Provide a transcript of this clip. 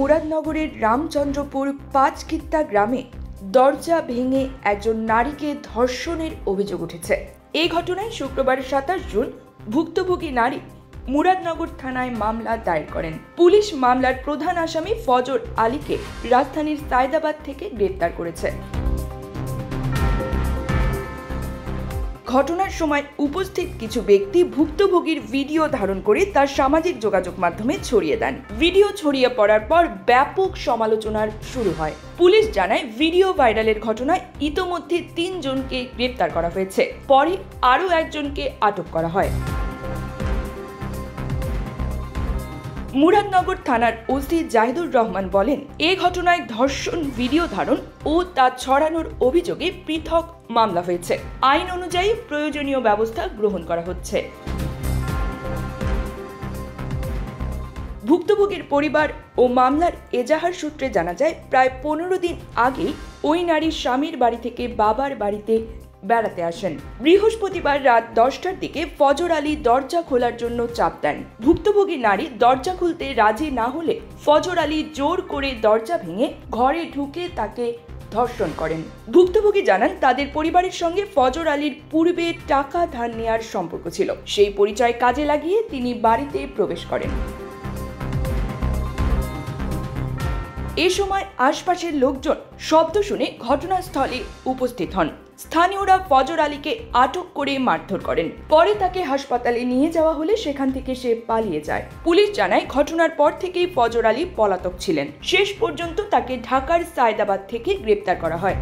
মুরাদনগরের রামচন্দ্রপুর পাঁচকিত্তা গ্রামে দরজা ভেঙে একজন নারীকে ধর্ষণের অভিযোগ উঠেছে। এই ঘটনায় শুক্রবার 27 জুন ভুক্তভোগী নারী মুরাদনগর থানায় মামলা দায়ের করেন। পুলিশ মামলার প্রধান আসামি ফজর আলীকে রাজধানীর সায়দাবাদ থেকে গ্রেপ্তার করেছে। ঘটনার সময় উপস্থিত কিছু ব্যক্তি ভুক্তভোগীর ভিডিও ধারণ করে তার সামাজিক যোগাযোগ মাধ্যমে ছড়িয়ে দেন। ভিডিও ছড়িয়ে পড়ার পর ব্যাপক সমালোচনার শুরু হয়। পুলিশ জানায়, ভিডিও ভাইরালের ঘটনায় ইতোমধ্যে 3 জনকে গ্রেপ্তার করা হয়েছে। পরে আরও একজনকে আটক করা হয়। মুরাদনগর থানার ওসি জাহিদুর রহমান বলেন, এই ঘটনায় ধর্ষণ ভিডিও ধারণ ও তা ছড়ানোর অভিযোগে পৃথক মামলা হয়েছে। আইন অনুযায়ী প্রয়োজনীয় ব্যবস্থা গ্রহণ করা হচ্ছে। ভুক্তভোগীর পরিবার ও মামলার এজাহার সূত্রে জানা যায়, প্রায় 15 দিন আগেই ওই নারীর স্বামীর বাড়ি থেকে বাবার বাড়িতে বেড়াতে আসেন। বৃহস্পতিবার রাত 10টার দিকে ফজর আলী দরজা খোলার জন্য চাপ দেন। ভুক্তভোগী নারী দরজা খুলতে রাজি না হলে ফজর আলী জোর করে দরজা ভেঙে ঘরে ঢুকে তাকে ধর্ষণ করেন। ভুক্তভোগী জানান, তাদের পরিবারের সঙ্গে ফজর আলীর পূর্বে টাকা ধার নেওয়ার সম্পর্ক ছিল। সেই পরিচয় কাজে লাগিয়ে তিনি বাড়িতে প্রবেশ করেন। এ সময় আশপাশের লোকজন শব্দ শুনে ঘটনাস্থলে উপস্থিত হন। স্থানীয়রা ফজর আলীকে আটক করে মারধর করেন। পরে তাকে হাসপাতালে নিয়ে যাওয়া হলে সেখান থেকে সে পালিয়ে যায়। পুলিশ জানায়, ঘটনার পর থেকেই ফজর আলী পলাতক ছিলেন। শেষ পর্যন্ত তাকে ঢাকার সায়দাবাদ থেকে গ্রেপ্তার করা হয়।